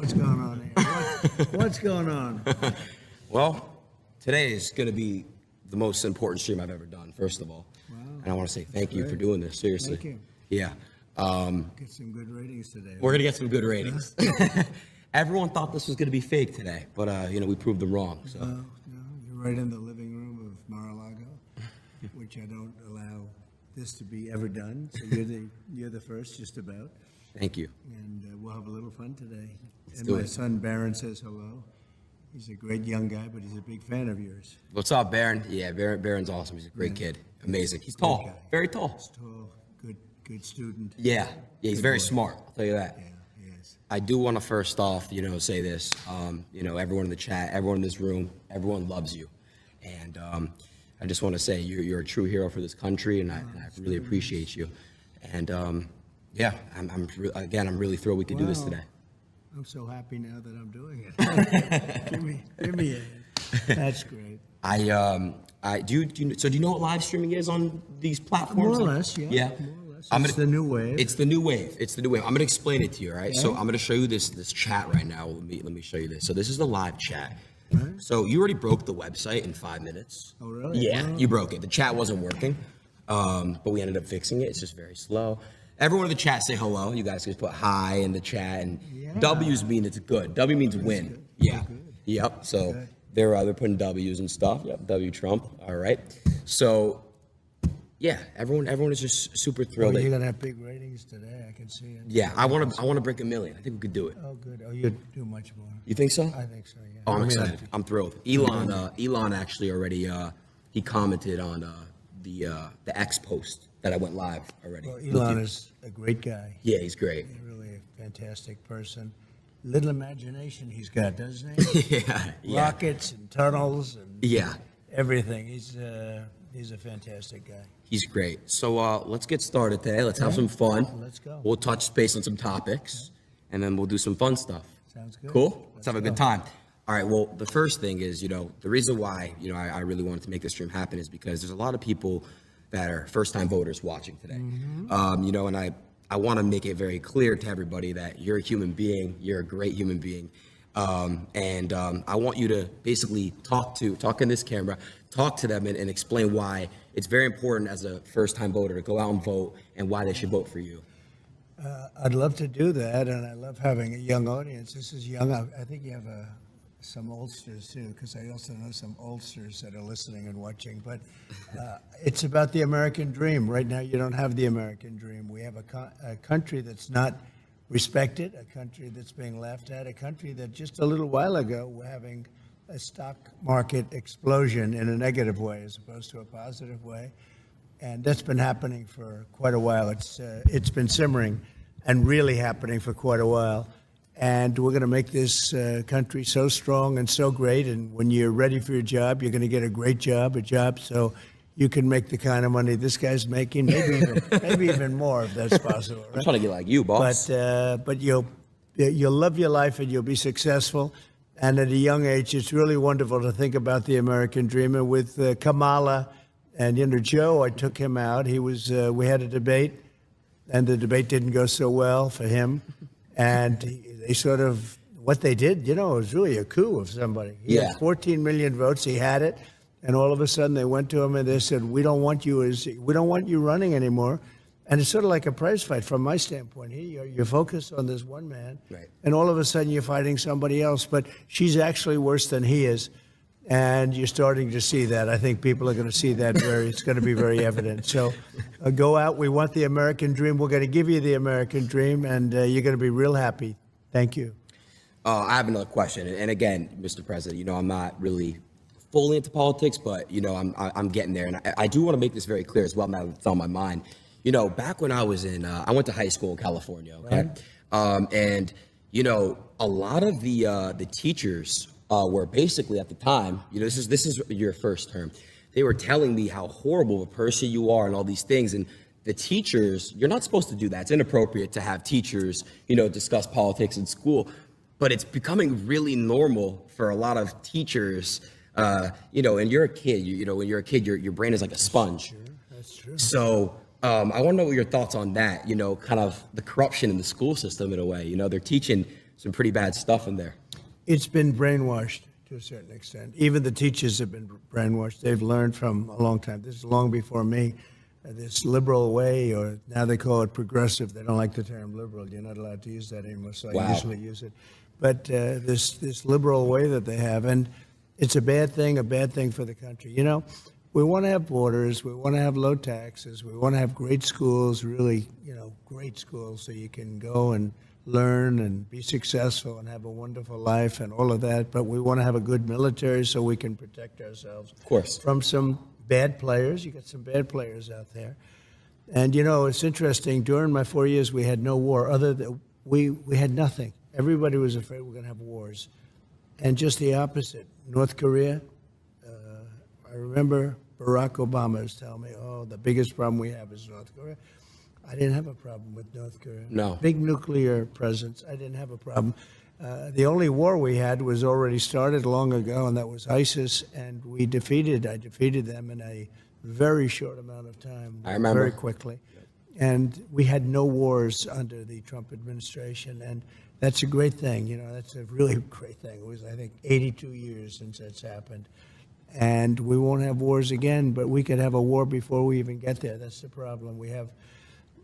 What's going on here? What's going on? Well, today is going to be the most important stream I've ever done, first of all. Wow. And I want to say thank you for doing this, seriously. Thank you. Yeah. Get some good ratings today. We're going to get some good ratings. Everyone thought this was going to be fake today, but, we proved them wrong. So. No, you're right in the living room of Mar-a-Lago, which I don't allow this to be ever done. So you're the first, just about. Thank you. And we'll have a little fun today. Let's and do my it. son Barron says hello. He's a great young guy, but he's a big fan of yours. What's up, Barron? Yeah, Barron's awesome. He's a great kid. Amazing. He's tall. guy. Very tall. He's tall, good student. Yeah, he's very smart. I'll tell you that. Yeah, he is. I do want to first off, say this. Everyone in the chat, everyone in this room, everyone loves you, and I just want to say you're a true hero for this country, and I really appreciate you. And I'm really thrilled we could do this Wow. today. I'm so happy now that I'm doing it. give me a That's great. Do you know what live streaming is on these platforms? More or less, yeah. Yeah. More or less. It's the new wave. It's the new wave. It's the new wave. I'm gonna explain it to you, all right? So I'm gonna show you this chat right now. Let me show you this. So this is the live chat. Right. So you already broke the website in 5 minutes. Oh, really? Yeah, Wow. you broke it. The chat wasn't working, but we ended up fixing it. It's just very slow. Everyone in the chat say hello. You guys can put hi in the chat, and W's mean it's good. W means win. Good. Yeah. Good. Yep. So Okay. they're putting W's and stuff. Yep. W Trump. All right. So yeah, everyone is just super thrilled. Oh, you're gonna have big ratings today. I can see it. Yeah, I want to break 1 million. I think we could do it. Oh, good. Oh, you do much more. You think so? I think so. Yeah. Oh, I'm I mean, excited. I'm thrilled. Elon actually already he commented on the X post that I went live already. Well, with Elon you. is a great guy. Yeah, he's great. He's really a fantastic person. Little imagination he's got, doesn't he? yeah. Rockets and tunnels and Yeah, everything. He's a fantastic guy. he's great. So let's get started today. Let's have some fun. Let's go. We'll touch base on some topics, and then we'll do some fun stuff. Sounds good. Cool? Let's have a go. good time. All right, well, the first thing is, the reason why, I really wanted to make this stream happen is because there's a lot of people that are first-time voters watching today. And I want to make it very clear to everybody that you're a human being, you're a great human being. I want you to basically talk in this camera, talk to them and explain why it's very important as a first-time voter to go out and vote and why they should vote for you. I'd love to do that, and I love having a young audience. This is young. I think you have some oldsters too, because I also know some oldsters that are listening and watching. But it's about the American dream. Right now, you don't have the American dream. We have a country that's not respected, a country that's being laughed at, a country that just a little while ago we're having a stock market explosion in a negative way as opposed to a positive way. And that's been happening for quite a while. It's been simmering and really happening for quite a while. And we're going to make this country so strong and so great. And when you're ready for your job, you're going to get a great job, so you can make the kind of money this guy's making, maybe even more if that's possible. Right? I'm trying to get like you, boss. But you'll love your life and you'll be successful. And at a young age, it's really wonderful to think about the American dream. And with Kamala and Joe, I took him out. We had a debate, and the debate didn't go so well for him. And they sort of, what they did, it was really a coup of somebody. He had 14 million votes. He had it. And all of a sudden they went to him and they said, we don't want you running anymore. And it's sort of like a prize fight from my standpoint. You're focused on this one man. Right. And all of a sudden you're fighting somebody else. But she's actually worse than he is. And you're starting to see that. I think people are going to see that it's going to be very evident. So go out. We want the American dream. We're going to give you the American dream, and you're going to be real happy. Thank you. I have another question. And again, Mr. President, I'm not really fully into politics, but, I'm getting there. And I do want to make this very clear as well now that it's on my mind. Back when I was I went to high school in California, okay? Right. A lot of the teachers were basically at the time, this is your first term. They were telling me how horrible of a person you are and all these things. And the teachers, you're not supposed to do that. It's inappropriate to have teachers, discuss politics in school. But it's becoming really normal for a lot of teachers, and you're a kid, when you're a kid, your brain is like a sponge. Sure, that's true. So I want to know what your thoughts on that, kind of the corruption in the school system in a way. They're teaching some pretty bad stuff in there. It's been brainwashed to a certain extent. Even the teachers have been brainwashed. They've learned from a long time. This is long before me. This liberal way, or now they call it progressive. They don't like the term liberal. You're not allowed to use that anymore, so I usually use it. But this liberal way that they have, and it's a bad thing for the country. You know, we want to have borders. We want to have low taxes. We want to have great schools, really, great schools, so you can go and learn and be successful and have a wonderful life and all of that. But we want to have a good military so we can protect ourselves, of course, from some bad players. You got some bad players out there. And, it's interesting. During my 4 years, we had no war. We had nothing. Everybody was afraid we're going to have wars. And just the opposite. North Korea, I remember Barack Obama was telling me, the biggest problem we have is North Korea. I didn't have a problem with North Korea. No. Big nuclear presence. I didn't have a problem. The only war we had was already started long ago, and that was ISIS, and I defeated them in a very short amount of time. I remember. Very quickly. And we had no wars under the Trump administration, and that's a great thing. That's a really great thing. It was, I think, 82 years since that's happened. And we won't have wars again, but we could have a war before we even get there. That's the problem. We have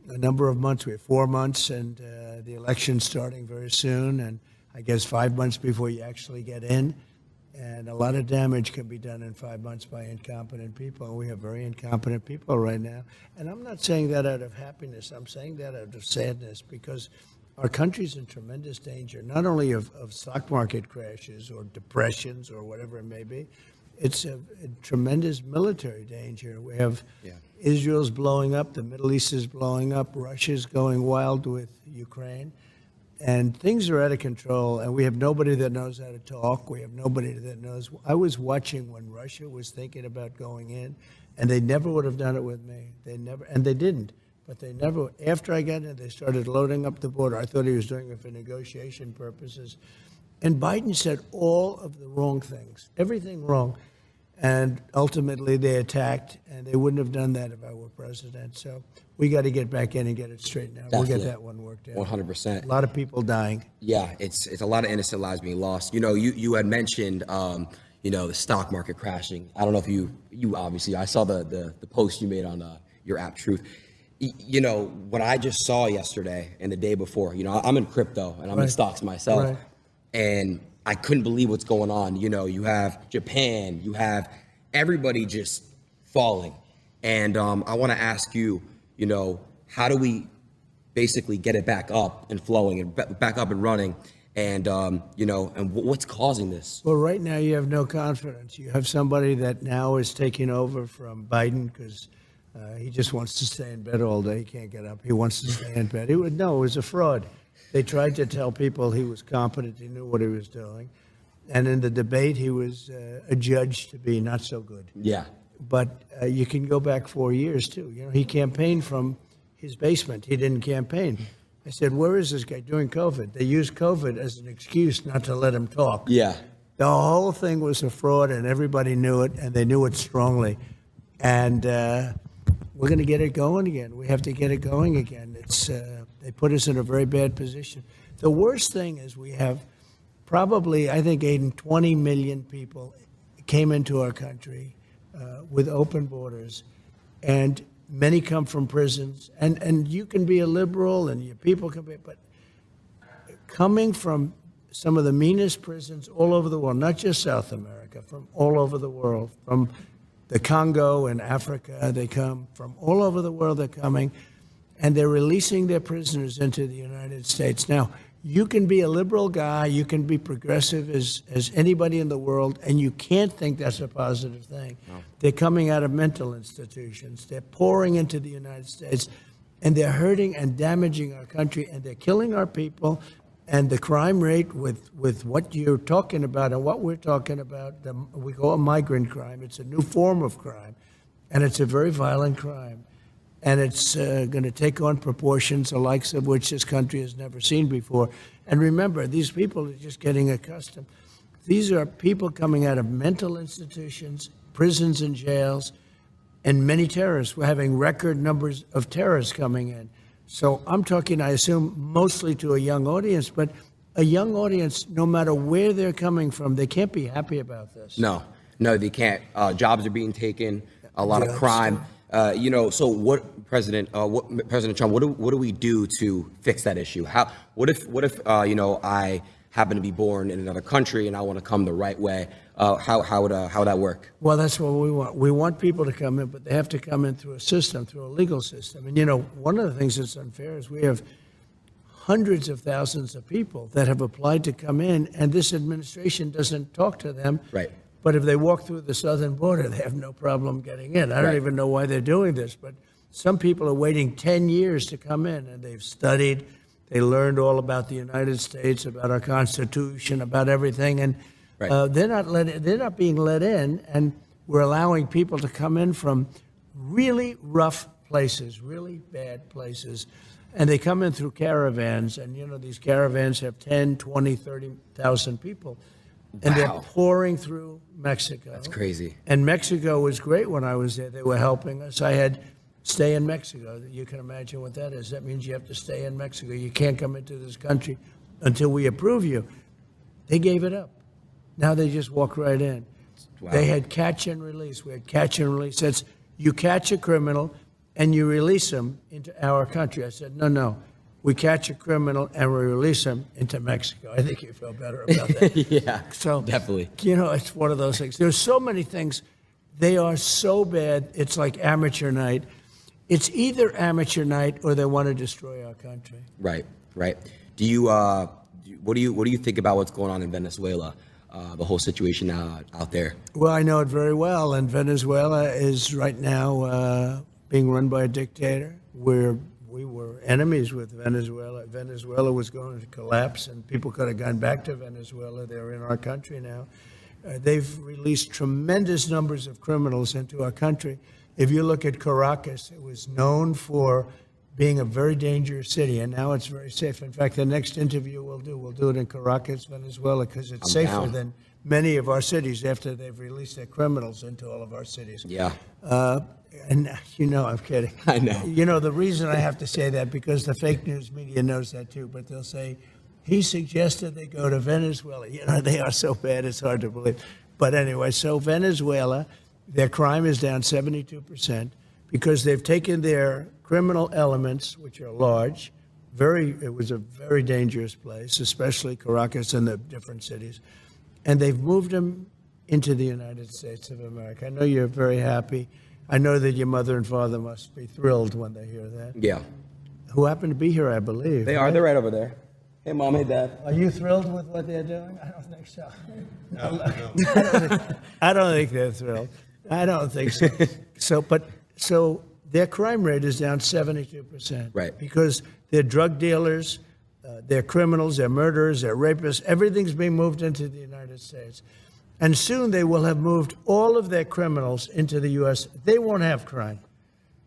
a number of months. We have 4 months, and the election's starting very soon, and I guess 5 months before you actually get in. And a lot of damage can be done in 5 months by incompetent people. We have very incompetent people right now. And I'm not saying that out of happiness. I'm saying that out of sadness, because our country's in tremendous danger, not only of stock market crashes or depressions or whatever it may be. It's a tremendous military danger. We have Israel's blowing up, the Middle East is blowing up, Russia's going wild with Ukraine. And things are out of control, and we have nobody that knows how to talk. We have nobody that knows. I was watching when Russia was thinking about going in, and they never would have done it with me. They never, and they didn't. But they never, after I got in, they started loading up the border. I thought he was doing it for negotiation purposes. And Biden said all of the wrong things, everything wrong. And ultimately they attacked, and they wouldn't have done that if I were president. So we got to get back in and get it straightened out. Definitely. We'll get that one worked out. 100%. A lot of people dying. Yeah, it's a lot of innocent lives being lost. You had mentioned, the stock market crashing. I don't know if you obviously, I saw the post you made on your app Truth. What I just saw yesterday and the day before, I'm in crypto and I'm in stocks myself. And I couldn't believe what's going on. You have Japan, you have everybody just falling. And I want to ask you, how do we basically get it back up and flowing and back up and running? And, and what's causing this? Well, right now you have no confidence. You have somebody that now is taking over from Biden because he just wants to stay in bed all day. He can't get up. He wants to stay in bed. It was a fraud. They tried to tell people he was competent, he knew what he was doing. And in the debate, he was adjudged to be not so good. Yeah. But you can go back 4 years, too. He campaigned from his basement. He didn't campaign. I said, where is this guy during COVID? They used COVID as an excuse not to let him talk. Yeah. The whole thing was a fraud, and everybody knew it, and they knew it strongly. And we're going to get it going again. We have to get it going again. They put us in a very bad position. The worst thing is we have probably, I think, 20 million people came into our country with open borders, and many come from prisons. And you can be a liberal, and your people can be, but coming from some of the meanest prisons all over the world, not just South America, from all over the world, from the Congo and Africa, they come from all over the world. They're coming, and they're releasing their prisoners into the United States. Now, you can be a liberal guy, you can be progressive as anybody in the world, and you can't think that's a positive thing. No. They're coming out of mental institutions. They're pouring into the United States, and they're hurting and damaging our country, and they're killing our people. And the crime rate with what you're talking about and what we're talking about, we call it migrant crime. It's a new form of crime, and it's a very violent crime. And it's going to take on proportions, the likes of which this country has never seen before. And remember, these people are just getting accustomed. These are people coming out of mental institutions, prisons and jails, and many terrorists. We're having record numbers of terrorists coming in. So I'm talking, I assume, mostly to a young audience, but a young audience, no matter where they're coming from, they can't be happy about this. No, they can't. Jobs are being taken, a lot of Jobs, crime. So what, President Trump, what do we do to fix that issue? What if I happen to be born in another country and I want to come the right way? How would that work? Well, that's what we want. We want people to come in, but they have to come in through a system, through a legal system. And, one of the things that's unfair is we have hundreds of thousands of people that have applied to come in, and this administration doesn't talk to them. Right. But if they walk through the southern border, they have no problem getting in. I don't even know why they're doing this, but some people are waiting 10 years to come in, and they've studied. They learned all about the United States, about our Constitution, about everything, and they're not being let in, and we're allowing people to come in from really rough places, really bad places, and they come in through caravans, and these caravans have 10, 20, 30,000 people, and they're pouring through Mexico. That's crazy. And Mexico was great when I was there. They were helping us. I had stay in Mexico. You can imagine what that is. That means you have to stay in Mexico. You can't come into this country until we approve you. They gave it up. Now they just walk right in. Wow. They had catch and release. We had catch and release. That's you catch a criminal and you release them into our country. I said, no. We catch a criminal and we release them into Mexico. I think you feel better about that. Yeah, so definitely. It's one of those things. There's so many things. They are so bad. It's like amateur night. It's either amateur night or they want to destroy our country. Right. Do you what do you think about what's going on in Venezuela? The whole situation out there. Well, I know it very well, and Venezuela is right now being run by a dictator. We were enemies with Venezuela. Venezuela was going to collapse, and people could have gone back to Venezuela. They're in our country now. They've released tremendous numbers of criminals into our country. If you look at Caracas, it was known for being a very dangerous city, and now it's very safe. In fact, the next interview we'll do it in Caracas, Venezuela, because it's safer than many of our cities after they've released their criminals into all of our cities. Yeah. And I'm kidding. I know. The reason I have to say that, because the fake news media knows that too, but they'll say, he suggested they go to Venezuela. They are so bad, it's hard to believe. But anyway, so Venezuela, their crime is down 72% because they've taken their criminal elements, which are large. It was a very dangerous place, especially Caracas and the different cities. And they've moved them into the United States of America. I know you're very happy. I know that your mother and father must be thrilled when they hear that. Yeah. Who happen to be here, I believe. They are. They're right over there. Hey, Mom. Hey, Dad. Are you thrilled with what they're doing? I don't think so. No. I don't think they're thrilled. I don't think so. So their crime rate is down 72%. Right. Because they're drug dealers, they're criminals, they're murderers, they're rapists. Everything's being moved into the United States. And soon they will have moved all of their criminals into the U.S. They won't have crime.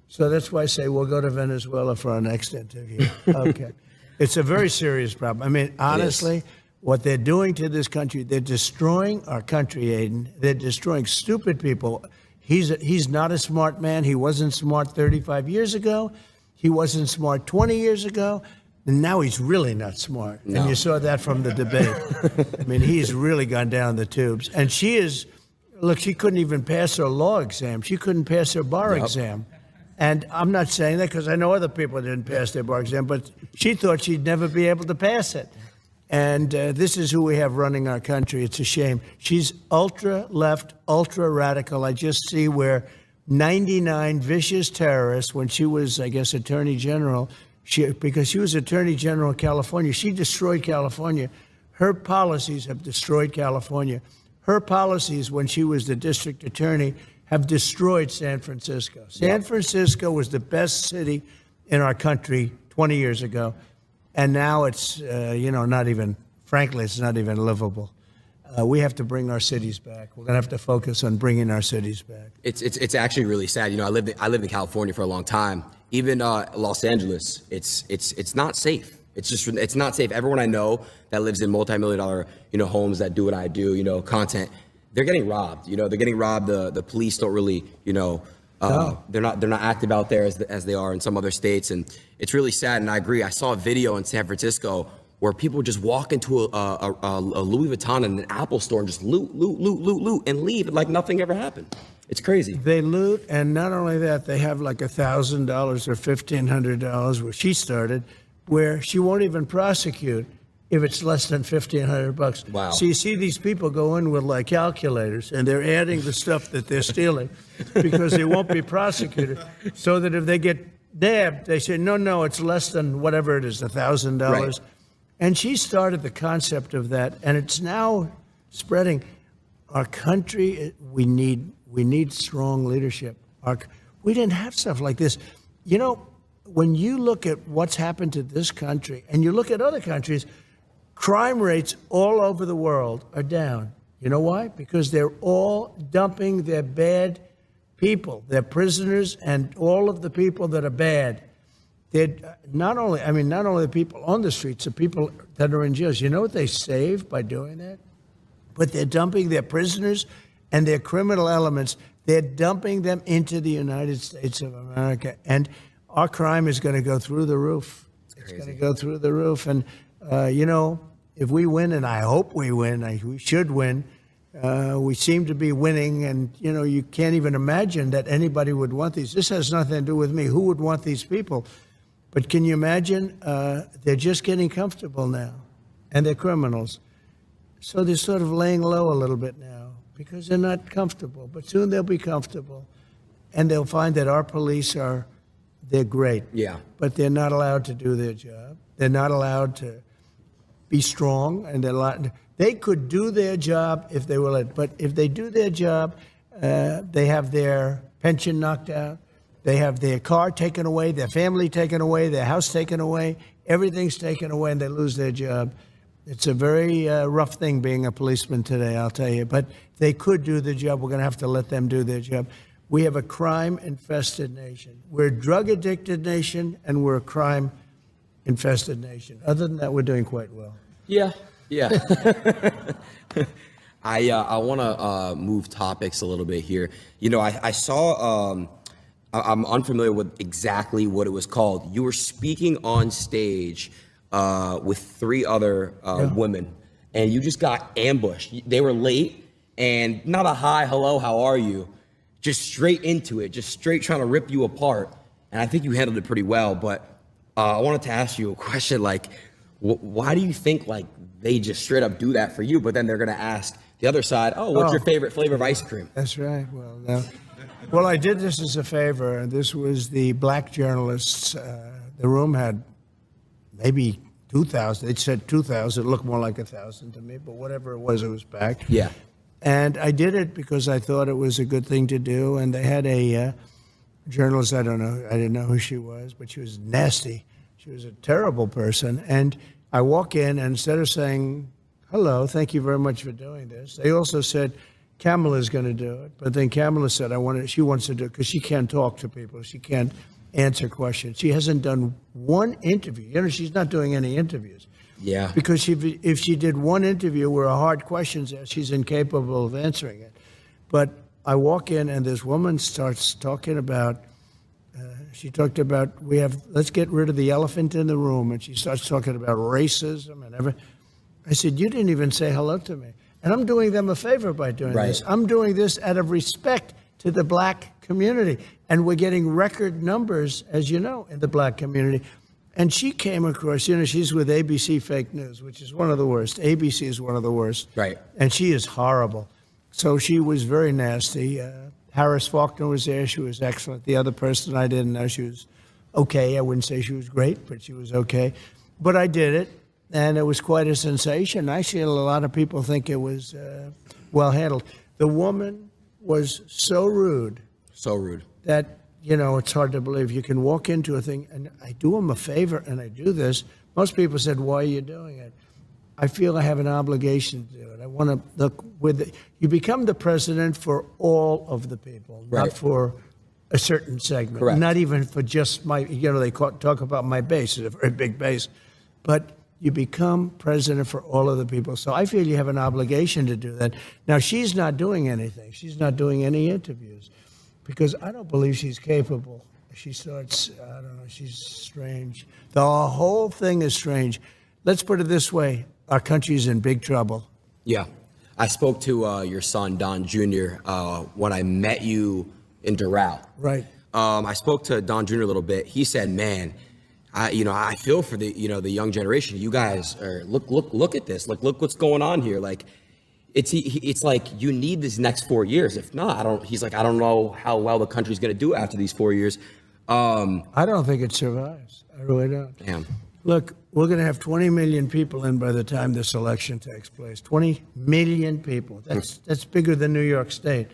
So that's why I say we'll go to Venezuela for our next interview. Okay. It's a very serious problem. I mean, honestly, what they're doing to this country, they're destroying our country, Aiden. They're destroying stupid people. He's not a smart man. He wasn't smart 35 years ago. He wasn't smart 20 years ago. And now he's really not smart. No. And you saw that from the debate. I mean, he's really gone down the tubes. And she couldn't even pass her law exam. She couldn't pass her bar exam. And I'm not saying that because I know other people didn't pass their bar exam, but she thought she'd never be able to pass it. And this is who we have running our country. It's a shame. She's ultra-left, ultra-radical. I just see where 99 vicious terrorists, when she was, I guess, Attorney General, because she was Attorney General of California, she destroyed California. Her policies have destroyed California. Her policies, when she was the district attorney, have destroyed San Francisco. San Francisco was the best city in our country 20 years ago. And now it's, not even, frankly, it's not even livable. We have to bring our cities back. We're going to have to focus on bringing our cities back. It's actually really sad. I lived in California for a long time. Even Los Angeles, it's not safe. It's not safe. Everyone I know that lives in multi-million-dollar, homes that do what I do, content, they're getting robbed. They're getting robbed. The police don't really, they're not active out there as they are in some other states, and it's really sad. And I agree. I saw a video in San Francisco where people just walk into a Louis Vuitton and an Apple store and just loot, and leave like nothing ever happened. It's crazy. They loot, and not only that, they have like $1,000 or $1,500 where she started, where she won't even prosecute if it's less than $1,500. Wow. So you see these people go in with like calculators, and they're adding the stuff that they're stealing because they won't be prosecuted. So that if they get nabbed, they say, no, it's less than whatever it is, $1,000. Right. And she started the concept of that, and it's now spreading. Our country, we need strong leadership. We didn't have stuff like this. You know, when you look at what's happened to this country and you look at other countries, crime rates all over the world are down. You know why? Because they're all dumping their bad people, their prisoners, and all of the people that are bad. They're not only the people on the streets, the people that are in jails. You know what they save by doing that? But they're dumping their prisoners and their criminal elements. They're dumping them into the United States of America. And our crime is going to go through the roof. It's going to go through the roof. And, you know, if we win, and I hope we win, we should win, we seem to be winning. And, you know, you can't even imagine that anybody would want these. This has nothing to do with me. Who would want these people? But can you imagine? They're just getting comfortable now. And they're criminals. So they're sort of laying low a little bit now because they're not comfortable. But soon they'll be comfortable. And they'll find that our police they're great. Yeah. But they're not allowed to do their job. They're not allowed to be strong. And they could do their job if they were let. But if they do their job, they have their pension knocked out. They have their car taken away, their family taken away, their house taken away. Everything's taken away, and they lose their job. It's a very rough thing being a policeman today, I'll tell you. But they could do the job. We're going to have to let them do their job. We have a crime-infested nation. We're a drug-addicted nation, and we're a crime-infested nation. Other than that, we're doing quite well. Yeah. I want to move topics a little bit here. You know, I saw, I'm unfamiliar with exactly what it was called. You were speaking on stage with three other women, and you just got ambushed. They were late, and not a hi, hello, how are you? Just straight into it, just straight trying to rip you apart. And I think you handled it pretty well, but I wanted to ask you a question, like, why do you think, like, they just straight up do that for you, but then they're going to ask the other side, what's your favorite flavor of ice cream? That's right. Well, no. Well, I did this as a favor, and this was the black journalists. The room had maybe 2,000. It said 2,000. It looked more like 1,000 to me, but whatever it was packed. Yeah. And I did it because I thought it was a good thing to do. And they had a journalist, I didn't know who she was, but she was nasty. She was a terrible person. And I walk in, and instead of saying, hello, thank you very much for doing this, they also said, Kamala's going to do it. But then Kamala said, she wants to do it because she can't talk to people. She can't answer questions. She hasn't done one interview. You know, she's not doing any interviews. Yeah. Because if she did one interview where a hard question's asked, she's incapable of answering it. But I walk in, and this woman starts talking about, she talked about, let's get rid of the elephant in the room. And she starts talking about racism and everything. I said, you didn't even say hello to me. And I'm doing them a favor by doing this. I'm doing this out of respect to the black community. And we're getting record numbers, as you know, in the black community. And she came across, you know, she's with ABC Fake News, which is one of the worst. ABC is one of the worst. Right. And she is horrible. So she was very nasty. Harris Faulkner was there. She was excellent. The other person I didn't know, she was okay. I wouldn't say she was great, but she was okay. But I did it, and it was quite a sensation. Actually, a lot of people think it was well handled. The woman was so rude. So rude. That, you know, it's hard to believe. You can walk into a thing, and I do them a favor, and I do this. Most people said, why are you doing it? I feel I have an obligation to do it. I want to look you become the president for all of the people, right. Not for a certain segment. Correct. Not even for just my, you know, they talk about my base, it's a very big base. But you become president for all of the people. So I feel you have an obligation to do that. Now, she's not doing anything. She's not doing any interviews because I don't believe she's capable. She starts, I don't know, she's strange. The whole thing is strange. let's put it this way. Our country's in big trouble. Yeah. I spoke to your son, Don Jr., when I met you in Doral. Right. I spoke to Don Jr. a little bit. He said, man, I feel for the young generation. You guys are, look at this. Like, look what's going on here. Like, it's like you need these next 4 years. If not, he's like, I don't know how well the country's going to do after these 4 years. I don't think it survives. I really don't. Damn. Look, we're going to have 20 million people in by the time this election takes place. 20 million people. That's bigger than New York State.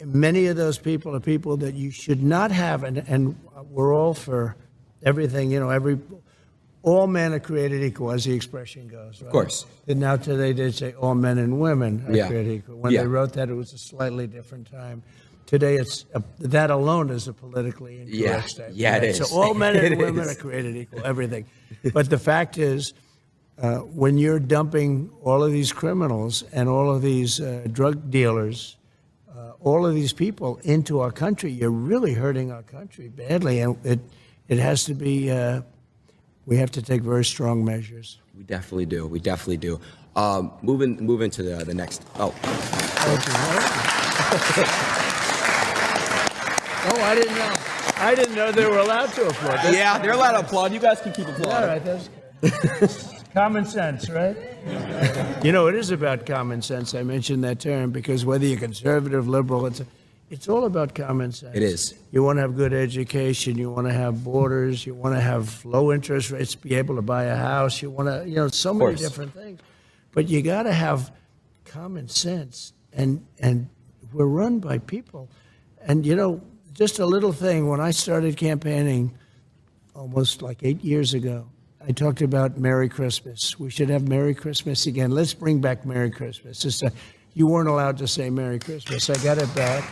Many of those people are people that you should not have, and we're all for everything. All men are created equal, as the expression goes. Right? Of course. And now today they say all men and women are created equal. When they wrote that, it was a slightly different time. Today, that alone is a politically incorrect statement. Yeah, it is. So all men and women are created equal, everything. But the fact is, when you're dumping all of these criminals and all of these drug dealers, all of these people into our country, you're really hurting our country badly. And it has to be, we have to take very strong measures. We definitely do. We definitely do. Moving to the next. Oh. Oh, I didn't know. I didn't know they were allowed to applaud. They're allowed to applaud. You guys can keep applauding. All right, that's good. Common sense, right? It is about common sense. I mentioned that term because whether you're conservative, liberal, it's all about common sense. It is. You want to have good education. You want to have borders. You want to have low interest rates, be able to buy a house. You want to, so many different things. But you got to have common sense. And we're run by people. And, just a little thing. When I started campaigning almost like 8 years ago, I talked about Merry Christmas. We should have Merry Christmas again. Let's bring back Merry Christmas. You weren't allowed to say Merry Christmas. I got it back.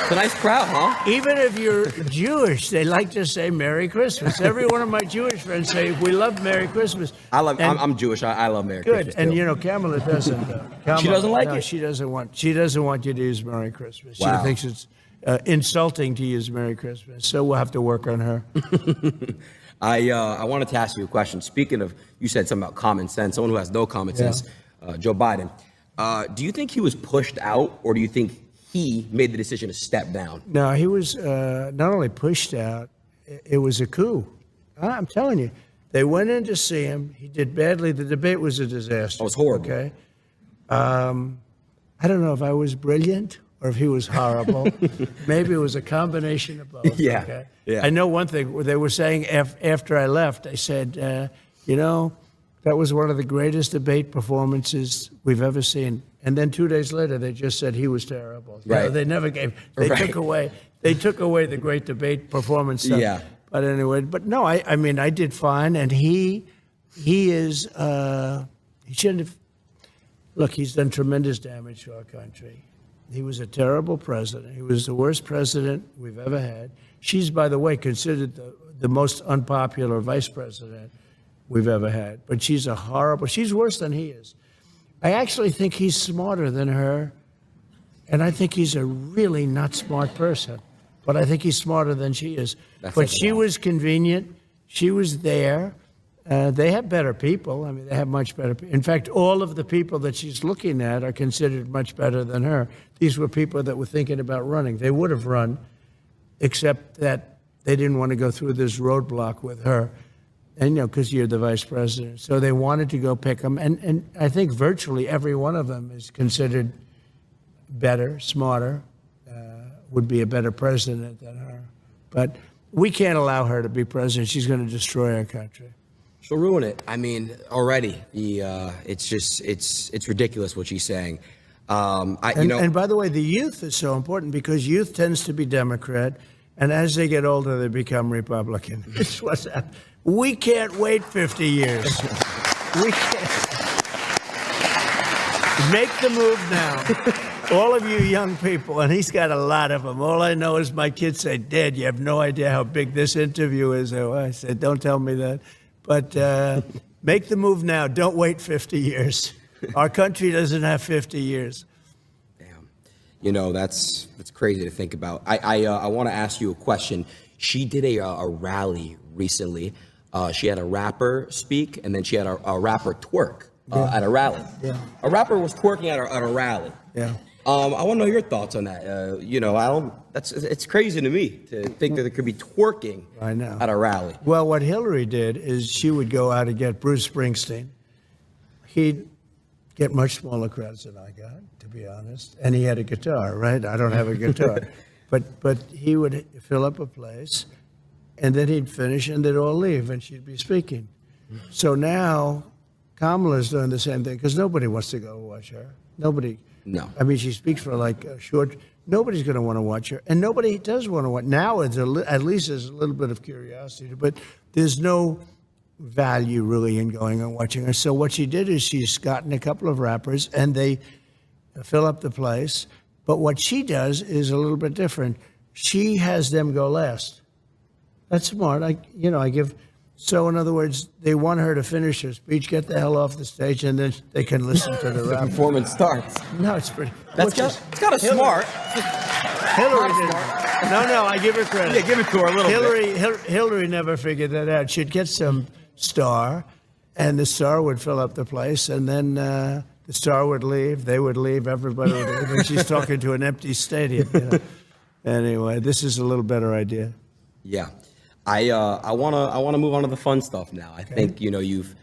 It's a nice crowd, huh? Even if you're Jewish, they like to say Merry Christmas. Every one of my Jewish friends say, we love Merry Christmas. I'm Jewish. I love Merry Christmas. Good. And Kamala doesn't. She doesn't like it? She doesn't want you to use Merry Christmas. Wow. She thinks it's insulting to use Merry Christmas. So we'll have to work on her. I wanted to ask you a question. Speaking of, you said something about common sense, someone who has no common sense, Joe Biden. Do you think he was pushed out, or do you think he made the decision to step down? No, he was not only pushed out, it was a coup. I'm telling you. They went in to see him. He did badly. The debate was a disaster. Oh, it was horrible. Okay. I don't know if I was brilliant or if he was horrible. Maybe it was a combination of both. Yeah. Okay? Yeah. I know one thing. They were saying after I left, they said, that was one of the greatest debate performances we've ever seen. And then 2 days later, they just said he was terrible. Right. They never gave. They took away the great debate performance stuff. Yeah. But anyway, no, I mean, I did fine, and he is he shouldn't have. Look, he's done tremendous damage to our country. He was a terrible president. He was the worst president we've ever had. She's, by the way, considered the most unpopular vice president we've ever had. But she's she's worse than he is. I actually think he's smarter than her, and I think he's a really not smart person. But I think he's smarter than she is. But she was convenient. She was there. They have better people. I mean, they have much better people. In fact, all of the people that she's looking at are considered much better than her. These were people that were thinking about running. They would have run, except that they didn't want to go through this roadblock with her. And, because you're the vice president. So they wanted to go pick him. And I think virtually every one of them is considered better, smarter, would be a better president than her. But we can't allow her to be president. She's going to destroy our country. She'll ruin it. I mean, already. It's ridiculous what she's saying. And by the way, the youth is so important because youth tends to be Democrat. And as they get older, they become Republican. It's what's happening. We can't wait 50 years. We can't. Make the move now. All of you young people, and he's got a lot of them. All I know is my kids say, Dad, you have no idea how big this interview is. I said, don't tell me that. But make the move now. Don't wait 50 years. Our country doesn't have 50 years. Damn. You know, that's crazy to think about. I want to ask you a question. She did a rally recently. She had a rapper speak, and then she had a rapper twerk at a rally. Yeah. A rapper was twerking at a rally. Yeah. I want to know your thoughts on that. You know, it's crazy to me to think that there could be twerking I know. at a rally. Well, what Hillary did is she would go out and get Bruce Springsteen. He'd get much smaller crowds than I got, to be honest. And he had a guitar, right? I don't have a guitar. But he would fill up a place, and then he'd finish, and they'd all leave, and she'd be speaking. So now Kamala's doing the same thing, because nobody wants to go watch her. Nobody. No. I mean, she speaks for like a short. Nobody's going to want to watch her, and nobody does want to watch. Now, it's at least there's a little bit of curiosity, but there's no value really in going and watching her. So what she did is she's gotten a couple of rappers, and they fill up the place. But what she does is a little bit different. She has them go last. That's smart. I give. So in other words, they want her to finish her speech, get the hell off the stage, and then they can listen to the rap. Performance starts. No, it's pretty. It's kind of smart. Hillary did. No, I give her credit. Yeah, give it to her a little bit. Hillary never figured that out. She'd get some star, and the star would fill up the place, and then the star would leave. They would leave. Everybody would leave, and she's talking to an empty stadium. You know? Anyway, this is a little better idea. Yeah. I want to move on to the fun stuff now. I think, you know, you've